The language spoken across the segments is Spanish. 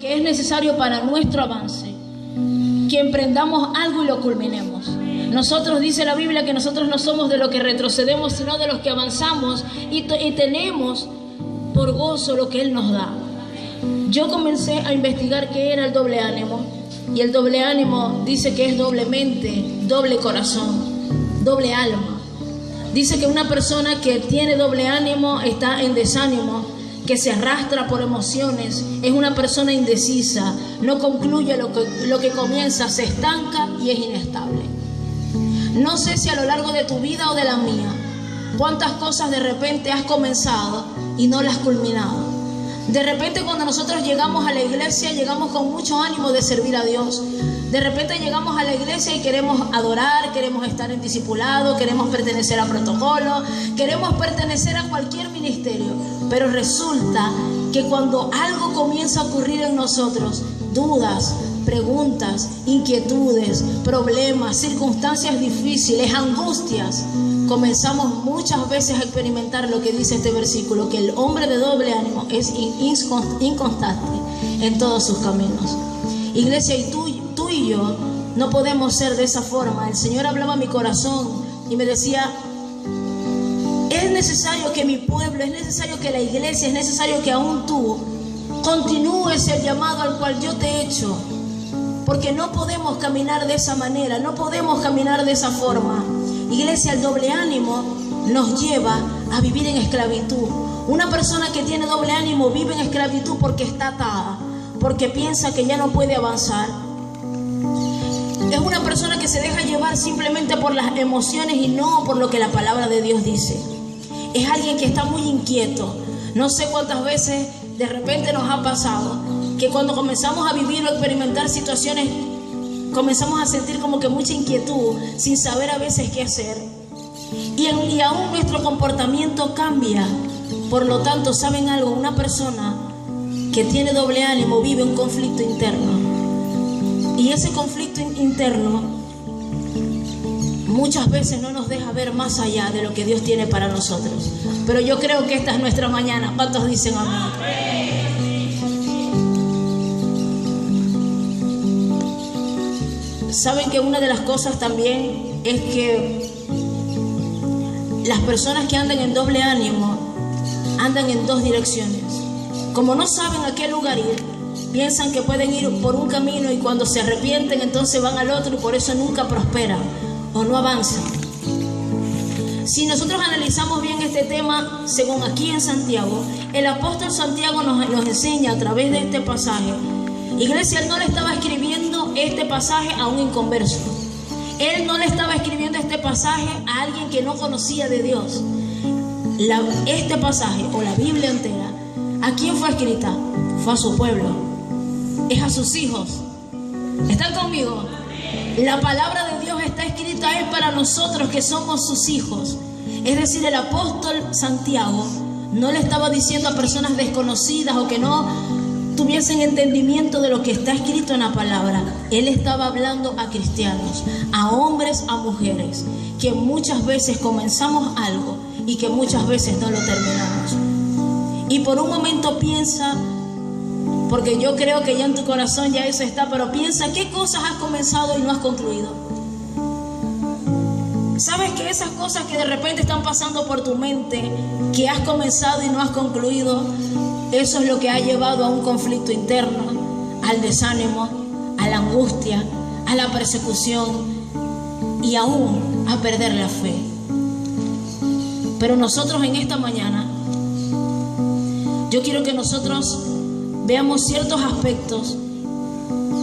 Que es necesario para nuestro avance, que emprendamos algo y lo culminemos. Nosotros, dice la Biblia, que nosotros no somos de los que retrocedemos, sino de los que avanzamos y tenemos por gozo lo que Él nos da. Yo comencé a investigar qué era el doble ánimo, y el doble ánimo dice que es doble mente, doble corazón, doble alma. Dice que una persona que tiene doble ánimo está en desánimo, que se arrastra por emociones, es una persona indecisa, no concluye lo que comienza, se estanca y es inestable. No sé si a lo largo de tu vida o de la mía, cuántas cosas de repente has comenzado y no las has culminado. De repente cuando nosotros llegamos a la iglesia, llegamos con mucho ánimo de servir a Dios. De repente llegamos a la iglesia y queremos adorar, queremos estar en discipulado, queremos pertenecer a protocolo, queremos pertenecer a cualquier ministerio. Pero resulta que cuando algo comienza a ocurrir en nosotros, dudas, preguntas, inquietudes, problemas, circunstancias difíciles, angustias, comenzamos muchas veces a experimentar lo que dice este versículo, que el hombre de doble ánimo es inconstante en todos sus caminos. Iglesia, y tú y yo no podemos ser de esa forma. El Señor hablaba a mi corazón y me decía: es necesario que mi pueblo, es necesario que la iglesia, es necesario que aún tú continúes el llamado al cual yo te he hecho, porque no podemos caminar de esa manera, no podemos caminar de esa forma. Iglesia, el doble ánimo nos lleva a vivir en esclavitud. Una persona que tiene doble ánimo vive en esclavitud porque está atada, porque piensa que ya no puede avanzar. Es una persona que se deja llevar simplemente por las emociones y no por lo que la palabra de Dios dice. Es alguien que está muy inquieto. No sé cuántas veces de repente nos ha pasado que cuando comenzamos a vivir o experimentar situaciones, comenzamos a sentir como que mucha inquietud, sin saber a veces qué hacer. Y aún nuestro comportamiento cambia. Por lo tanto, ¿saben algo? Una persona que tiene doble ánimo vive un conflicto interno. Y ese conflicto interno muchas veces no nos deja ver más allá de lo que Dios tiene para nosotros. Pero yo creo que esta es nuestra mañana. ¿Cuántos dicen amén? Saben que una de las cosas también es que las personas que andan en doble ánimo andan en dos direcciones. Como no saben a qué lugar ir, piensan que pueden ir por un camino y cuando se arrepienten entonces van al otro y por eso nunca prosperan o no avanzan. Si nosotros analizamos bien este tema, según aquí en Santiago, el apóstol Santiago nos enseña a través de este pasaje. Iglesia, él no le estaba escribiendo este pasaje a un inconverso. Él no le estaba escribiendo este pasaje a alguien que no conocía de Dios. Este pasaje o la Biblia entera, ¿a quién fue escrita? Fue a su pueblo, es a sus hijos. ¿Están conmigo? La palabra de Dios está escrita es para nosotros que somos sus hijos. Es decir, el apóstol Santiago no le estaba diciendo a personas desconocidas o que no tuviesen entendimiento de lo que está escrito en la palabra. Él estaba hablando a cristianos, a hombres, a mujeres, que muchas veces comenzamos algo y que muchas veces no lo terminamos. Y por un momento piensa, porque yo creo que ya en tu corazón ya eso está, pero piensa qué cosas has comenzado y no has concluido. ¿Sabes que esas cosas que de repente están pasando por tu mente, que has comenzado y no has concluido, eso es lo que ha llevado a un conflicto interno, al desánimo, a la angustia, a la persecución y aún a perder la fe? Pero nosotros en esta mañana, yo quiero que nosotros veamos ciertos aspectos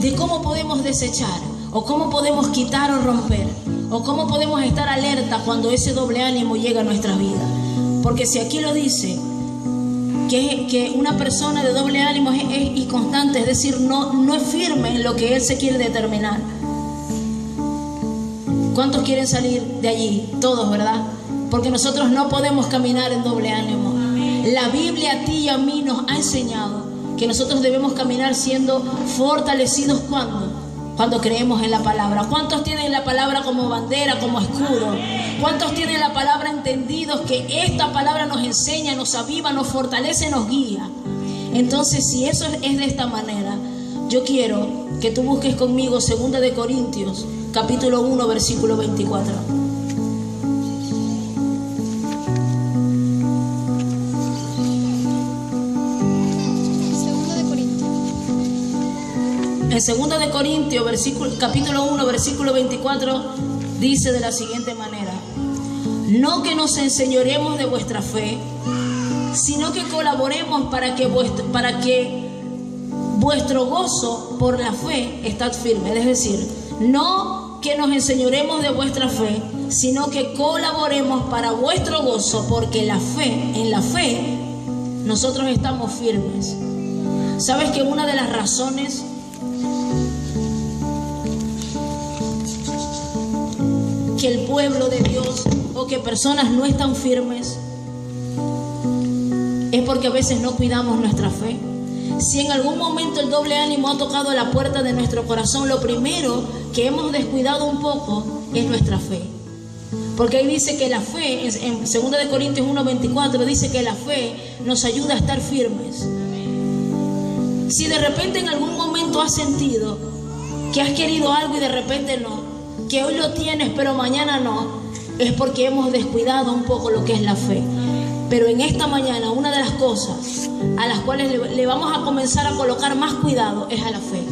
de cómo podemos desechar o cómo podemos quitar o romper o cómo podemos estar alerta cuando ese doble ánimo llega a nuestras vidas. Porque si aquí lo dice, que una persona de doble ánimo es inconstante, es decir, no es firme en lo que él se quiere determinar. ¿Cuántos quieren salir de allí? Todos, ¿verdad? Porque nosotros no podemos caminar en doble ánimo. La Biblia a ti y a mí nos ha enseñado que nosotros debemos caminar siendo fortalecidos cuando creemos en la palabra. ¿Cuántos tienen la palabra como bandera, como escudo? ¿Cuántos tienen la palabra entendidos que esta palabra nos enseña, nos aviva, nos fortalece, nos guía? Entonces, si eso es de esta manera, yo quiero que tú busques conmigo 2 Corintios, capítulo 1, versículo 24. En 2 Corintios, capítulo 1, versículo 24, dice de la siguiente manera: no que nos enseñoremos de vuestra fe, sino que colaboremos para que vuestro gozo por la fe esté firme. Es decir, no que nos enseñoremos de vuestra fe, sino que colaboremos para vuestro gozo, porque en la fe nosotros estamos firmes. ¿Sabes que una de las razones que el pueblo de Dios o que personas no están firmes es porque a veces no cuidamos nuestra fe? Si en algún momento el doble ánimo ha tocado la puerta de nuestro corazón, lo primero que hemos descuidado un poco es nuestra fe. Porque ahí dice que la fe, en 2 Corintios 1:24, dice que la fe nos ayuda a estar firmes. Si de repente en algún momento has sentido que has querido algo y de repente no, que hoy lo tienes pero mañana no, es porque hemos descuidado un poco lo que es la fe. Pero en esta mañana, una de las cosas a las cuales le vamos a comenzar a colocar más cuidado es a la fe.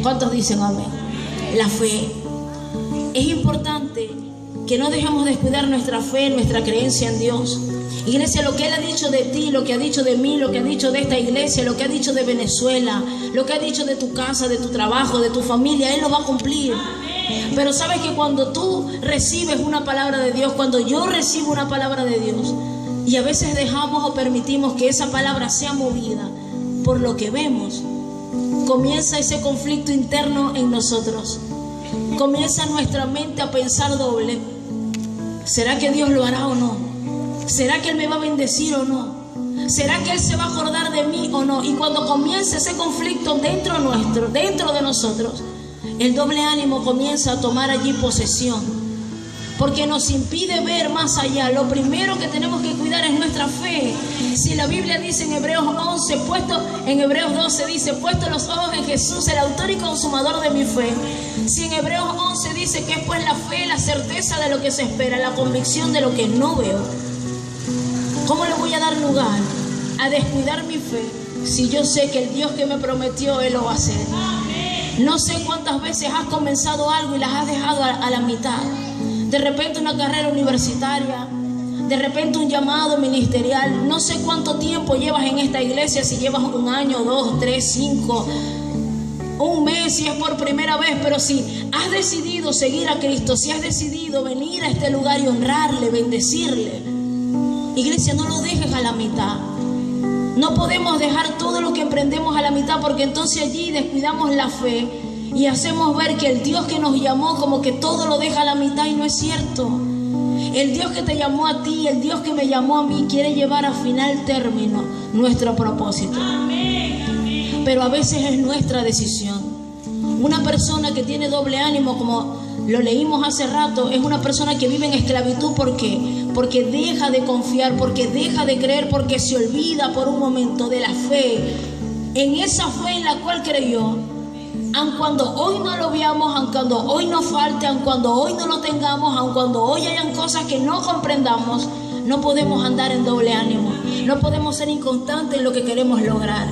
¿Cuántos dicen amén? La fe. Es importante que no dejemos descuidar nuestra fe, nuestra creencia en Dios. Iglesia, lo que Él ha dicho de ti, lo que ha dicho de mí, lo que ha dicho de esta iglesia, lo que ha dicho de Venezuela, lo que ha dicho de tu casa, de tu trabajo, de tu familia, Él lo va a cumplir. Pero sabes que cuando tú recibes una palabra de Dios, cuando yo recibo una palabra de Dios, y a veces dejamos o permitimos que esa palabra sea movida por lo que vemos, comienza ese conflicto interno en nosotros. Comienza nuestra mente a pensar doble. ¿Será que Dios lo hará o no? ¿Será que Él me va a bendecir o no? ¿Será que Él se va a acordar de mí o no? Y cuando comienza ese conflicto dentro de nosotros, el doble ánimo comienza a tomar allí posesión, porque nos impide ver más allá. Lo primero que tenemos que cuidar es nuestra fe. Si la Biblia dice en Hebreos 12 dice, puesto los ojos en Jesús, el autor y consumador de mi fe. Si en Hebreos 11 dice que es pues la fe, la certeza de lo que se espera, la convicción de lo que no veo, ¿cómo le voy a dar lugar a descuidar mi fe si yo sé que el Dios que me prometió, Él lo va a hacer? No sé cuántas veces has comenzado algo y las has dejado a la mitad. De repente una carrera universitaria, de repente un llamado ministerial. No sé cuánto tiempo llevas en esta iglesia, si llevas 1 año, 2, 3, 5, un mes, si es por primera vez. Pero si has decidido seguir a Cristo, si has decidido venir a este lugar y honrarle, bendecirle, iglesia, no lo dejes a la mitad. No podemos dejar todo lo que emprendemos a la mitad, porque entonces allí descuidamos la fe y hacemos ver que el Dios que nos llamó como que todo lo deja a la mitad, y no es cierto. El Dios que te llamó a ti, el Dios que me llamó a mí, quiere llevar a final término nuestro propósito. Pero a veces es nuestra decisión. Una persona que tiene doble ánimo, como lo leímos hace rato, es una persona que vive en esclavitud. ¿Por qué? Porque deja de confiar, porque deja de creer, porque se olvida por un momento de la fe, en esa fe en la cual creyó. Aun cuando hoy no lo veamos, aun cuando hoy nos falte, aun cuando hoy no lo tengamos, aun cuando hoy hayan cosas que no comprendamos, no podemos andar en doble ánimo. No podemos ser inconstantes en lo que queremos lograr.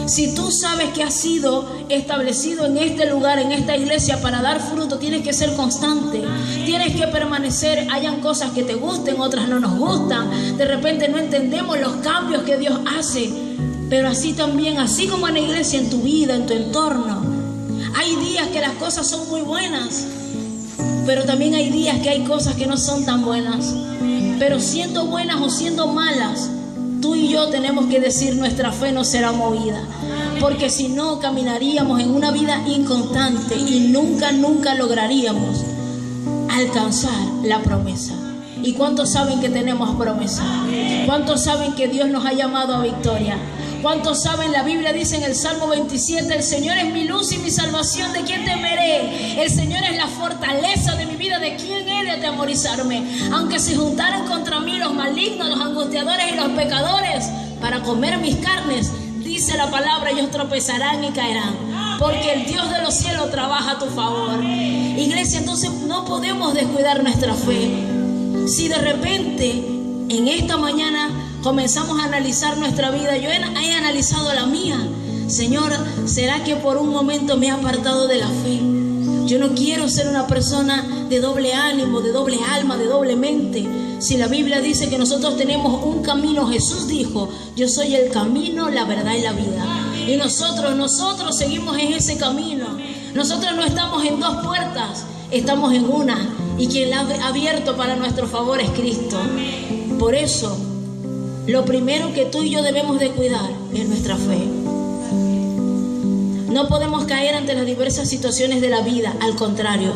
Si tú sabes que has sido establecido en este lugar, en esta iglesia, para dar fruto, tienes que ser constante, tienes que permanecer. Hayan cosas que te gusten, otras no nos gustan. De repente no entendemos los cambios que Dios hace. Pero así también, así como en la iglesia, en tu vida, en tu entorno, hay días que las cosas son muy buenas, pero también hay días que hay cosas que no son tan buenas. Pero siendo buenas o siendo malas, tú y yo tenemos que decir, nuestra fe no será movida, porque si no caminaríamos en una vida inconstante y nunca lograríamos alcanzar la promesa. ¿Y cuántos saben que tenemos promesa? ¿Cuántos saben que Dios nos ha llamado a victoria? ¿Cuántos saben? La Biblia dice en el Salmo 27, el Señor es mi luz y mi salvación, ¿de quién temeré? El Señor es la fortaleza de mi vida, ¿de quién he de atemorizarme? Aunque se juntaran contra mí los malignos, los angustiadores y los pecadores para comer mis carnes, Dice la palabra, ellos tropezarán y caerán, porque el Dios de los cielos trabaja a tu favor. Iglesia, entonces no podemos descuidar nuestra fe. Si de repente en esta mañana comenzamos a analizar nuestra vida, yo he analizado la mía. Señor, ¿será que por un momento me he apartado de la fe? Yo no quiero ser una persona de doble ánimo, de doble alma, de doble mente. Si la Biblia dice que nosotros tenemos un camino, Jesús dijo, yo soy el camino, la verdad y la vida. Y nosotros seguimos en ese camino. Nosotros no estamos en dos puertas, estamos en una. Y quien la ha abierto para nuestro favor es Cristo. Por eso, lo primero que tú y yo debemos de cuidar es nuestra fe. No podemos caer ante las diversas situaciones de la vida, al contrario.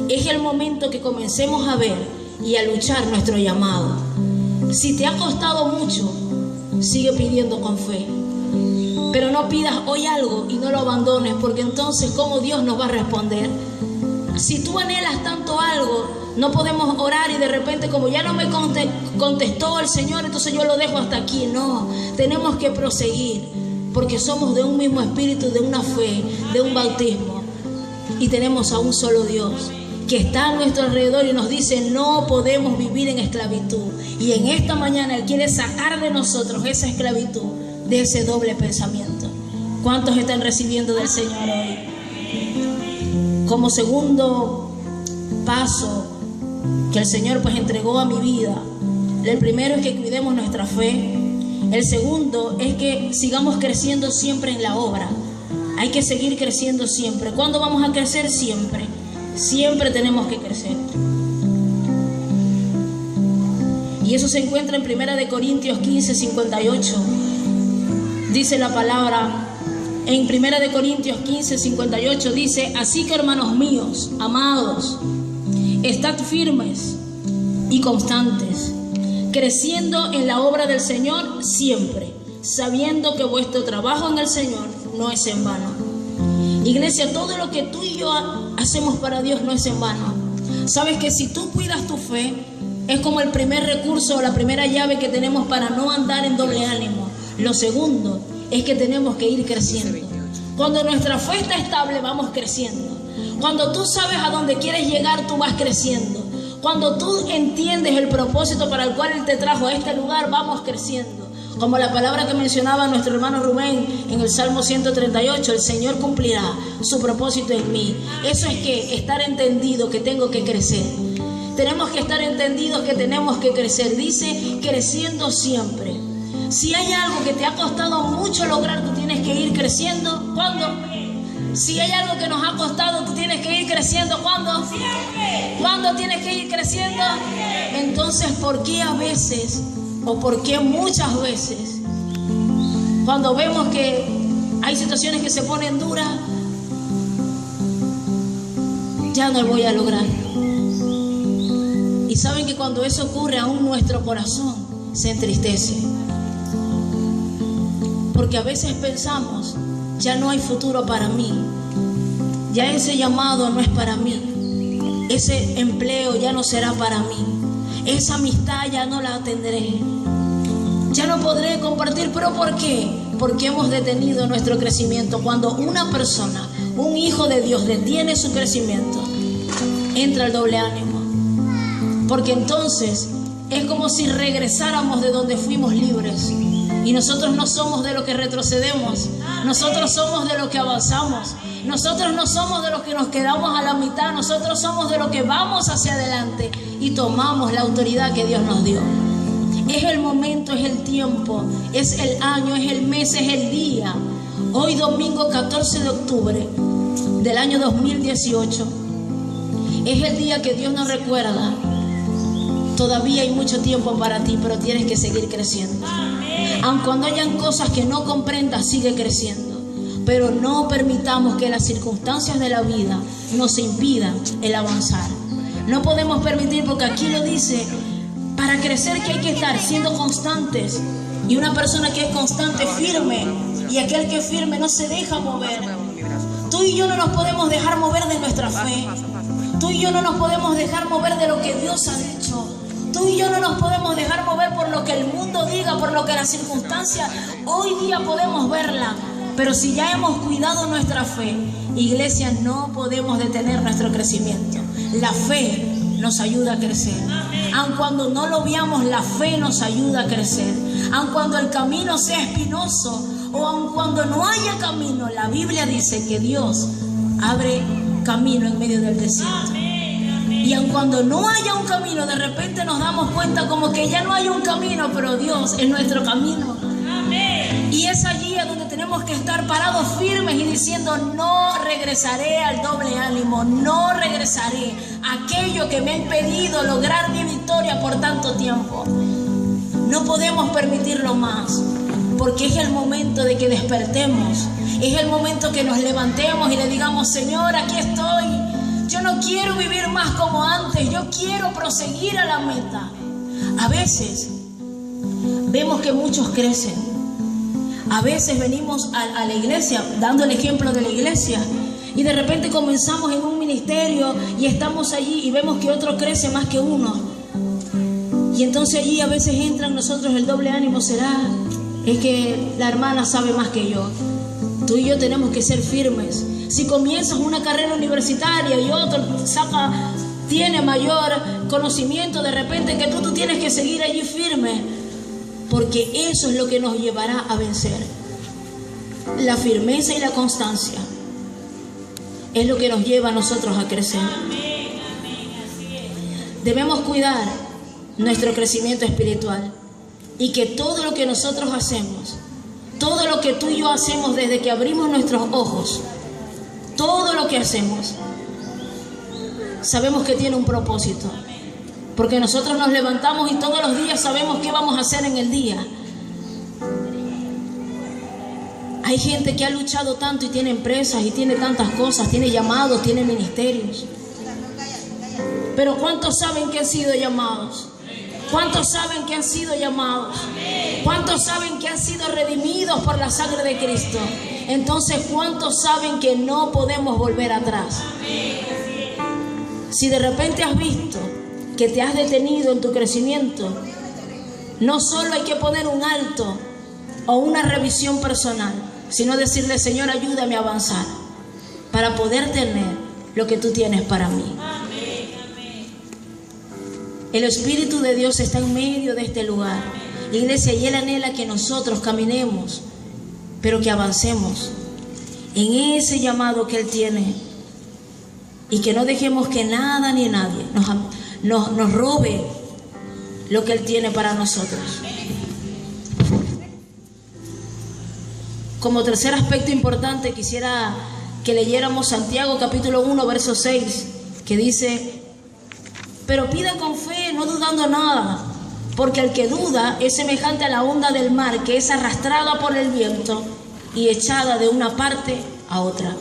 Es el momento que comencemos a ver y a luchar nuestro llamado. Si te ha costado mucho, sigue pidiendo con fe. Pero no pidas hoy algo y no lo abandones, porque entonces ¿cómo Dios nos va a responder? Si tú anhelas tanto algo, no podemos orar y de repente como ya no me contestó el Señor, entonces yo lo dejo hasta aquí. No, tenemos que proseguir, porque somos de un mismo espíritu, de una fe, de un bautismo. Y tenemos a un solo Dios que está a nuestro alrededor y nos dice, no podemos vivir en esclavitud. Y en esta mañana Él quiere sacar de nosotros esa esclavitud, de ese doble pensamiento. ¿Cuántos están recibiendo del Señor hoy? Como segundo paso que el Señor pues entregó a mi vida, el primero es que cuidemos nuestra fe. El segundo es que sigamos creciendo siempre en la obra. Hay que seguir creciendo siempre. ¿Cuándo vamos a crecer? Siempre. Siempre tenemos que crecer. Y eso se encuentra en 1 Corintios 15, 58. Dice la palabra, en 1 Corintios 15, 58 dice, así que hermanos míos, amados, estad firmes y constantes, creciendo en la obra del Señor siempre, sabiendo que vuestro trabajo en el Señor no es en vano. Iglesia, todo lo que tú y yo hacemos para Dios no es en vano. Sabes que si tú cuidas tu fe, es como el primer recurso o la primera llave que tenemos para no andar en doble ánimo. Lo segundo es que tenemos que ir creciendo. Cuando nuestra fe está estable, vamos creciendo. Cuando tú sabes a dónde quieres llegar, tú vas creciendo. Cuando tú entiendes el propósito para el cual Él te trajo a este lugar, vamos creciendo. Como la palabra que mencionaba nuestro hermano Rubén en el Salmo 138, el Señor cumplirá su propósito en mí. Eso es que estar entendido que tengo que crecer. Tenemos que estar entendidos que tenemos que crecer. Dice, creciendo siempre. Si hay algo que te ha costado mucho lograr, tú tienes que ir creciendo. ¿Cuándo? Si hay algo que nos ha costado, tú tienes que ir creciendo. ¿Cuándo? Siempre. ¿Cuándo tienes que ir creciendo? Siempre. Entonces, ¿por qué a veces, o por qué muchas veces, cuando vemos que hay situaciones que se ponen duras, ya no lo voy a lograr? Y saben que cuando eso ocurre, aún nuestro corazón se entristece. Porque a veces pensamos, ya no hay futuro para mí, ya ese llamado no es para mí, ese empleo ya no será para mí, esa amistad ya no la tendré, ya no podré compartir. ¿Pero por qué? Porque hemos detenido nuestro crecimiento. Cuando una persona, un hijo de Dios, detiene su crecimiento, entra el doble ánimo, porque entonces es como si regresáramos de donde fuimos libres. Y nosotros no somos de los que retrocedemos, nosotros somos de los que avanzamos, nosotros no somos de los que nos quedamos a la mitad, nosotros somos de los que vamos hacia adelante y tomamos la autoridad que Dios nos dio. Es el momento, es el tiempo, es el año, es el mes, es el día. Hoy domingo 14 de octubre del año 2018 es el día que Dios nos recuerda. Todavía hay mucho tiempo para ti, pero tienes que seguir creciendo. Aun cuando hayan cosas que no comprendas, sigue creciendo. Pero no permitamos que las circunstancias de la vida nos impidan el avanzar. No podemos permitir, porque aquí lo dice, para crecer que hay que estar siendo constantes. Y una persona que es constante, firme. Y aquel que es firme no se deja mover. Tú y yo no nos podemos dejar mover de nuestra fe. Tú y yo no nos podemos dejar mover de lo que Dios ha dicho. Tú y yo no nos podemos dejar mover por lo que el mundo diga, por lo que las circunstancias hoy día podemos verla. Pero si ya hemos cuidado nuestra fe, iglesia, no podemos detener nuestro crecimiento. La fe nos ayuda a crecer. Aun cuando no lo veamos, la fe nos ayuda a crecer. Aun cuando el camino sea espinoso o aun cuando no haya camino, la Biblia dice que Dios abre camino en medio del desierto. Y aun cuando no haya un camino, de repente nos damos cuenta como que ya no hay un camino, pero Dios es nuestro camino. Y es allí a donde tenemos que estar parados firmes y diciendo: no regresaré al doble ánimo, no regresaré a aquello que me ha impedido lograr mi victoria por tanto tiempo. No podemos permitirlo más, porque es el momento de que despertemos, es el momento que nos levantemos y le digamos: Señor, aquí estoy, yo no quiero vivir más como antes, yo quiero proseguir a la meta. A veces vemos que muchos crecen. A veces venimos a la iglesia, dando el ejemplo de la iglesia, y de repente comenzamos en un ministerio y estamos allí y vemos que otro crece más que uno. Y entonces allí a veces entra en nosotros el doble ánimo. Es que la hermana sabe más que yo. Tú y yo tenemos que ser firmes. Si comienzas una carrera universitaria y otro tiene mayor conocimiento, de repente que tú tienes que seguir allí firme. Porque eso es lo que nos llevará a vencer. La firmeza y la constancia es lo que nos lleva a nosotros a crecer. Debemos cuidar nuestro crecimiento espiritual y que todo lo que nosotros hacemos, todo lo que tú y yo hacemos desde que abrimos nuestros ojos, todo lo que hacemos, sabemos que tiene un propósito. Porque nosotros nos levantamos y todos los días sabemos qué vamos a hacer en el día. Hay gente que ha luchado tanto y tiene empresas y tiene tantas cosas, tiene llamados, tiene ministerios. Pero ¿cuántos saben que han sido llamados? ¿Cuántos saben que han sido llamados? ¿Cuántos saben que han sido redimidos por la sangre de Cristo? Entonces, ¿cuántos saben que no podemos volver atrás? Si de repente has visto que te has detenido en tu crecimiento, no solo hay que poner un alto o una revisión personal, sino decirle: Señor, ayúdame a avanzar para poder tener lo que tú tienes para mí. El Espíritu de Dios está en medio de este lugar, iglesia, y Él anhela que nosotros caminemos, pero que avancemos en ese llamado que Él tiene, y que no dejemos que nada ni nadie nos robe lo que Él tiene para nosotros. Como tercer aspecto importante, quisiera que leyéramos Santiago capítulo 1 verso 6, que dice: pero pida con fe, no dudando nada, porque el que duda es semejante a la onda del mar, que es arrastrada por el viento y echada de una parte a otra.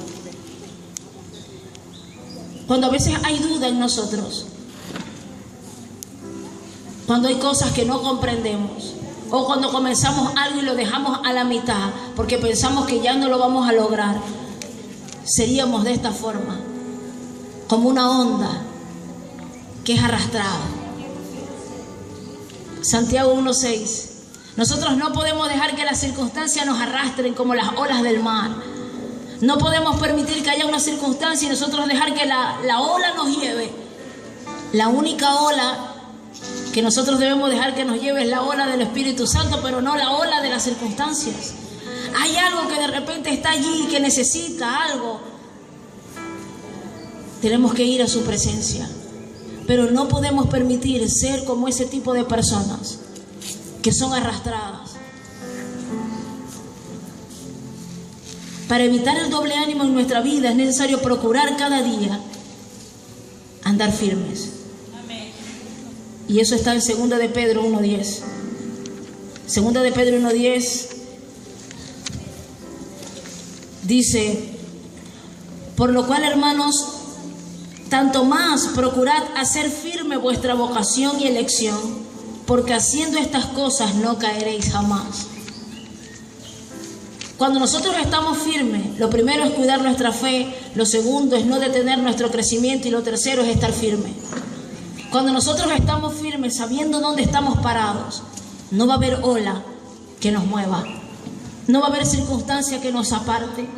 Cuando a veces hay duda en nosotros, cuando hay cosas que no comprendemos, o cuando comenzamos algo y lo dejamos a la mitad porque pensamos que ya no lo vamos a lograr, seríamos de esta forma, como una onda que es arrastrada. Santiago 1:6. Nosotros no podemos dejar que las circunstancias nos arrastren como las olas del mar. No podemos permitir que haya una circunstancia y nosotros dejar que la ola nos lleve. La única ola que nosotros debemos dejar que nos lleve es la ola del Espíritu Santo, pero no la ola de las circunstancias. Hay algo que de repente está allí, que necesita algo. Tenemos que ir a su presencia, pero no podemos permitir ser como ese tipo de personas que son arrastradas. Para evitar el doble ánimo en nuestra vida es necesario procurar cada día andar firmes. Y eso está en 2 de Pedro 1:10. 2 de Pedro 1:10 dice: por lo cual, hermanos, tanto más procurad hacer firme vuestra vocación y elección, porque haciendo estas cosas no caeréis jamás. Cuando nosotros estamos firmes, lo primero es cuidar nuestra fe, lo segundo es no detener nuestro crecimiento y lo tercero es estar firme. Cuando nosotros estamos firmes, sabiendo dónde estamos parados, no va a haber ola que nos mueva. No va a haber circunstancia que nos aparte.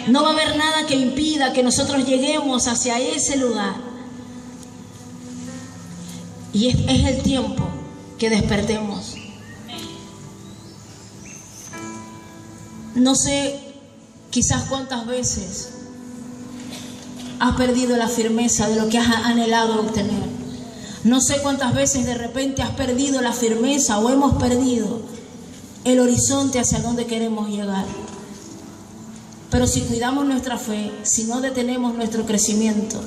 No va a haber nada que impida que nosotros lleguemos hacia ese lugar. Y es el tiempo que despertemos. No sé, quizás cuántas veces has perdido la firmeza de lo que has anhelado obtener. No sé cuántas veces de repente has perdido la firmeza o hemos perdido el horizonte hacia donde queremos llegar. Pero si cuidamos nuestra fe, si no detenemos nuestro crecimiento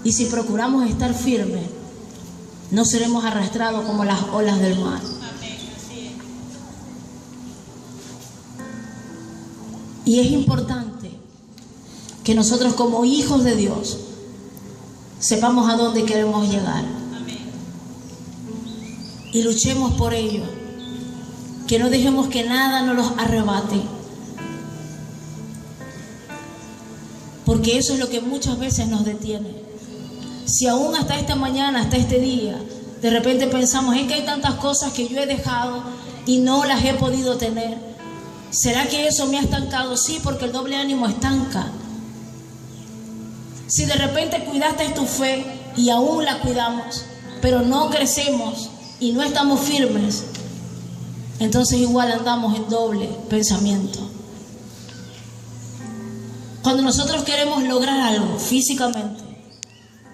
y si procuramos estar firmes, no seremos arrastrados como las olas del mar. Y es importante que nosotros como hijos de Dios sepamos a dónde queremos llegar. Y luchemos por ello. Que no dejemos que nada nos los arrebate. Porque eso es lo que muchas veces nos detiene. Si aún hasta esta mañana, hasta este día, de repente pensamos, es que hay tantas cosas que yo he dejado y no las he podido tener. ¿Será que eso me ha estancado? Sí, porque el doble ánimo estanca. Si de repente cuidaste tu fe y aún la cuidamos, pero no crecemos y no estamos firmes, entonces igual andamos en doble pensamiento. Cuando nosotros queremos lograr algo físicamente,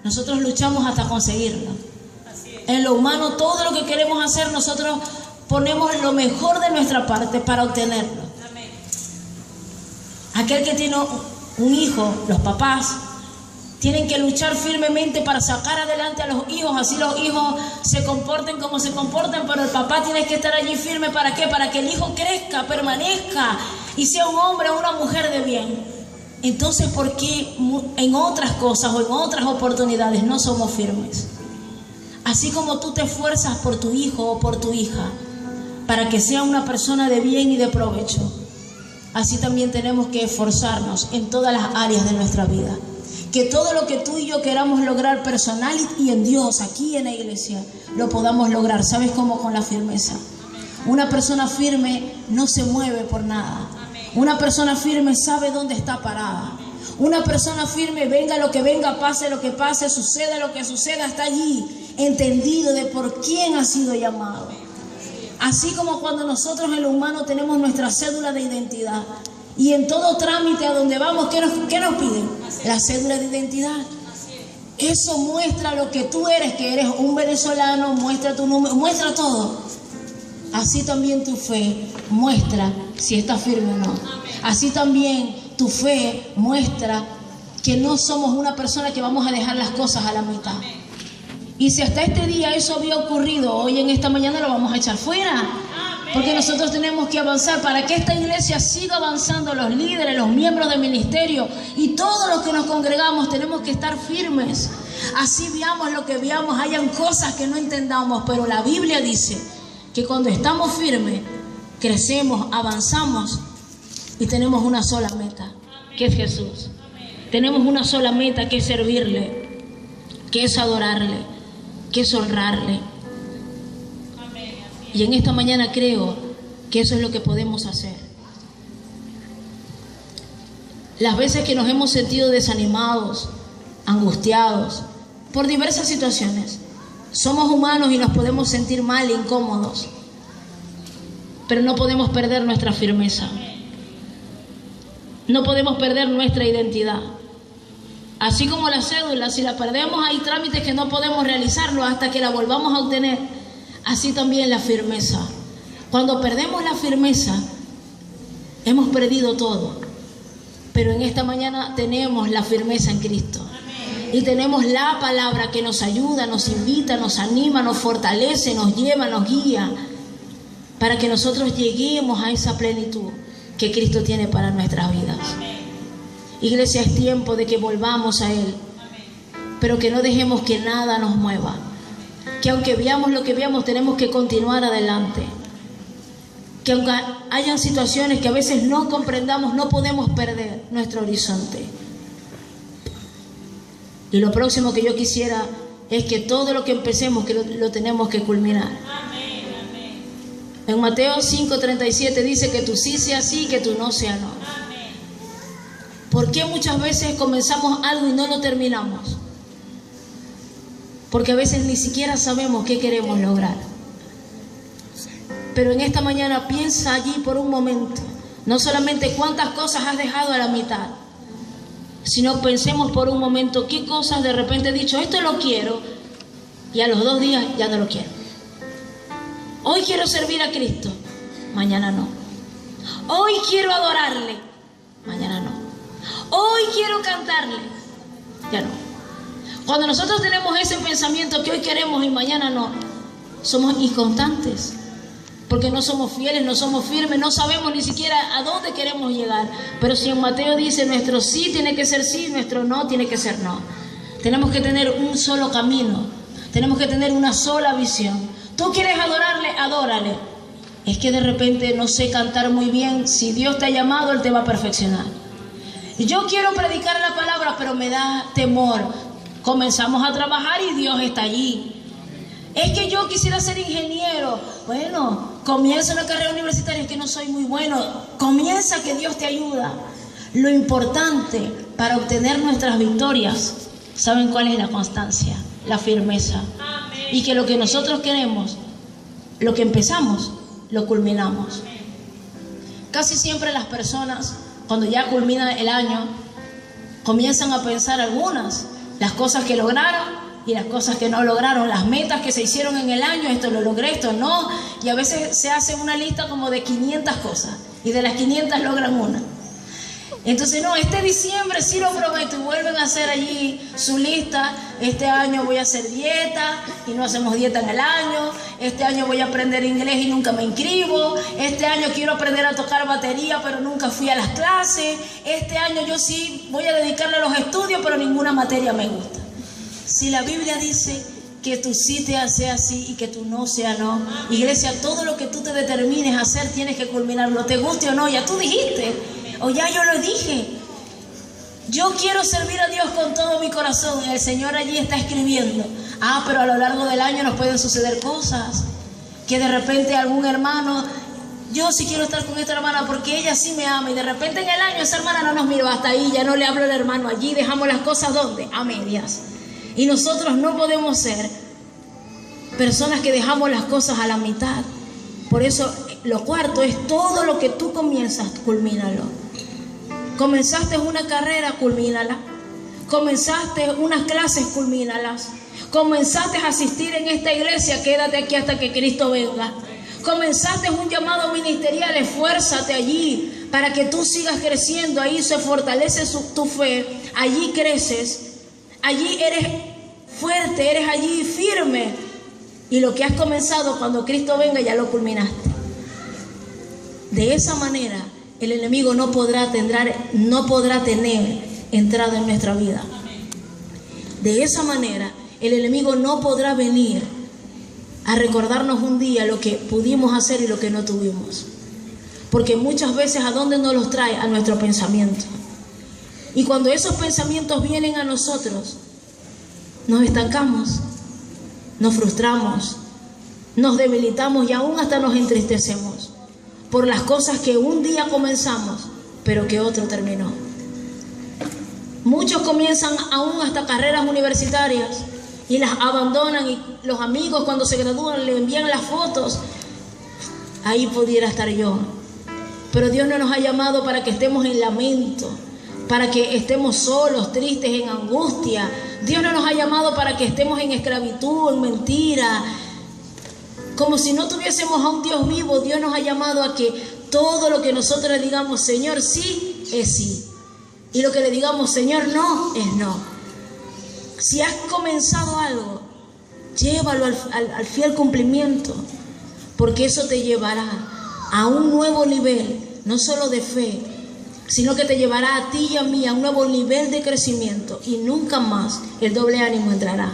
nosotros luchamos hasta conseguirlo. En lo humano, todo lo que queremos hacer, nosotros ponemos lo mejor de nuestra parte para obtenerlo. Aquel que tiene un hijo, los papás, tienen que luchar firmemente para sacar adelante a los hijos, así los hijos se comporten como se comportan, pero el papá tiene que estar allí firme. ¿Para qué? Para que el hijo crezca, permanezca y sea un hombre o una mujer de bien. Entonces, ¿por qué en otras cosas o en otras oportunidades no somos firmes? Así como tú te esfuerzas por tu hijo o por tu hija para que sea una persona de bien y de provecho, así también tenemos que esforzarnos en todas las áreas de nuestra vida. Que todo lo que tú y yo queramos lograr personal y en Dios, aquí en la iglesia, lo podamos lograr. ¿Sabes cómo? Con la firmeza. Una persona firme no se mueve por nada. Una persona firme sabe dónde está parada. Una persona firme, venga lo que venga, pase lo que pase, suceda lo que suceda, está allí, entendido de por quién ha sido llamado. Así como cuando nosotros en lo humano tenemos nuestra cédula de identidad. Y en todo trámite a donde vamos, ¿qué nos piden? La cédula de identidad. Eso muestra lo que tú eres, que eres un venezolano, muestra tu número, muestra todo. Así también tu fe muestra si estás firme o no. Así también tu fe muestra que no somos una persona que vamos a dejar las cosas a la mitad. Y si hasta este día eso había ocurrido, hoy en esta mañana lo vamos a echar fuera. Porque nosotros tenemos que avanzar para que esta iglesia siga avanzando. Los líderes, los miembros del ministerio y todos los que nos congregamos tenemos que estar firmes. Así veamos lo que veamos, hayan cosas que no entendamos, pero la Biblia dice que cuando estamos firmes, crecemos, avanzamos y tenemos una sola meta, que es Jesús. Tenemos una sola meta, que es servirle, que es adorarle, que es honrarle. Y en esta mañana creo que eso es lo que podemos hacer. Las veces que nos hemos sentido desanimados, angustiados, por diversas situaciones, somos humanos y nos podemos sentir mal, incómodos, pero no podemos perder nuestra firmeza. No podemos perder nuestra identidad. Así como la cédula, si la perdemos, hay trámites que no podemos realizarlo hasta que la volvamos a obtener. Así también la firmeza. Cuando perdemos la firmeza, hemos perdido todo. Pero en esta mañana tenemos la firmeza en Cristo. Y tenemos la palabra que nos ayuda, nos invita, nos anima, nos fortalece, nos lleva, nos guía, para que nosotros lleguemos a esa plenitud que Cristo tiene para nuestras vidas. Iglesia, es tiempo de que volvamos a Él, pero que no dejemos que nada nos mueva. Que aunque veamos lo que veamos, tenemos que continuar adelante. Que aunque hayan situaciones que a veces no comprendamos, no podemos perder nuestro horizonte. Y lo próximo que yo quisiera es que todo lo que empecemos, que lo tenemos que culminar. En Mateo 5:37 dice que tu sí sea sí, que tu no sea no. ¿Por qué muchas veces comenzamos algo y no lo terminamos? Porque a veces ni siquiera sabemos qué queremos lograr. Pero en esta mañana piensa allí por un momento, no solamente cuántas cosas has dejado a la mitad, sino pensemos por un momento qué cosas de repente he dicho, esto lo quiero, y a los 2 días ya no lo quiero. Hoy quiero servir a Cristo, mañana no. Hoy quiero adorarle, mañana no. Hoy quiero cantarle, ya no. Cuando nosotros tenemos ese pensamiento que hoy queremos y mañana no, somos inconstantes, porque no somos fieles, no somos firmes, no sabemos ni siquiera a dónde queremos llegar. Pero si en Mateo dice, nuestro sí tiene que ser sí, nuestro no tiene que ser no. Tenemos que tener un solo camino, tenemos que tener una sola visión. Tú quieres adorarle, adórale. Es que de repente no sé cantar muy bien. Si Dios te ha llamado, Él te va a perfeccionar. Yo quiero predicar la palabra, pero me da temor. Comenzamos a trabajar y Dios está allí. Es que yo quisiera ser ingeniero. Bueno, comienza una carrera universitaria, es que no soy muy bueno. Comienza, que Dios te ayuda. Lo importante para obtener nuestras victorias, ¿saben cuál es la constancia? La firmeza. Y que lo que nosotros queremos, lo que empezamos, lo culminamos. Casi siempre las personas, cuando ya culmina el año, comienzan a pensar algunas, las cosas que lograron y las cosas que no lograron, las metas que se hicieron en el año, esto lo logré, esto no, y a veces se hace una lista como de 500 cosas, y de las 500 logran una. Entonces, no, este diciembre sí lo prometo, y vuelven a hacer allí su lista. Este año voy a hacer dieta y no hacemos dieta en el año. Este año voy a aprender inglés y nunca me inscribo. Este año quiero aprender a tocar batería, pero nunca fui a las clases. Este año yo sí voy a dedicarle a los estudios, pero ninguna materia me gusta. Si la Biblia dice que tu sí te sea sí y que tu no sea no, iglesia, todo lo que tú te determines a hacer tienes que culminarlo, te guste o no. Ya tú dijiste, o ya yo lo dije, yo quiero servir a Dios con todo mi corazón. El Señor allí está escribiendo. Pero a lo largo del año nos pueden suceder cosas, que de repente algún hermano, yo sí quiero estar con esta hermana porque ella sí me ama, y de repente en el año esa hermana no nos miró, hasta ahí ya no le hablo al hermano. Allí dejamos las cosas ¿dónde? A medias. Y nosotros no podemos ser personas que dejamos las cosas a la mitad. Por eso lo cuarto es, todo lo que tú comienzas, culmínalo. Comenzaste una carrera, culmínala. Comenzaste unas clases, culmínalas. Comenzaste a asistir en esta iglesia, quédate aquí hasta que Cristo venga. Comenzaste un llamado ministerial, esfuérzate allí para que tú sigas creciendo. Ahí se fortalece tu fe, allí creces, allí eres fuerte, eres allí firme. Y lo que has comenzado, cuando Cristo venga, ya lo culminaste. De esa manera, el enemigo no podrá tener entrada en nuestra vida. De esa manera, el enemigo no podrá venir a recordarnos un día lo que pudimos hacer y lo que no tuvimos. Porque muchas veces, ¿a dónde nos los trae? A nuestro pensamiento. Y cuando esos pensamientos vienen a nosotros, nos estancamos, nos frustramos, nos debilitamos y aún hasta nos entristecemos por las cosas que un día comenzamos, pero que otro terminó. Muchos comienzan aún hasta carreras universitarias y las abandonan, y los amigos cuando se gradúan le envían las fotos. Ahí pudiera estar yo. Pero Dios no nos ha llamado para que estemos en lamento, para que estemos solos, tristes, en angustia. Dios no nos ha llamado para que estemos en esclavitud, en mentira, como si no tuviésemos a un Dios vivo. Dios nos ha llamado a que todo lo que nosotros le digamos, Señor, sí, es sí. Y lo que le digamos, Señor, no, es no. Si has comenzado algo, llévalo al fiel cumplimiento, porque eso te llevará a un nuevo nivel, no solo de fe, sino que te llevará a ti y a mí a un nuevo nivel de crecimiento, y nunca más el doble ánimo entrará.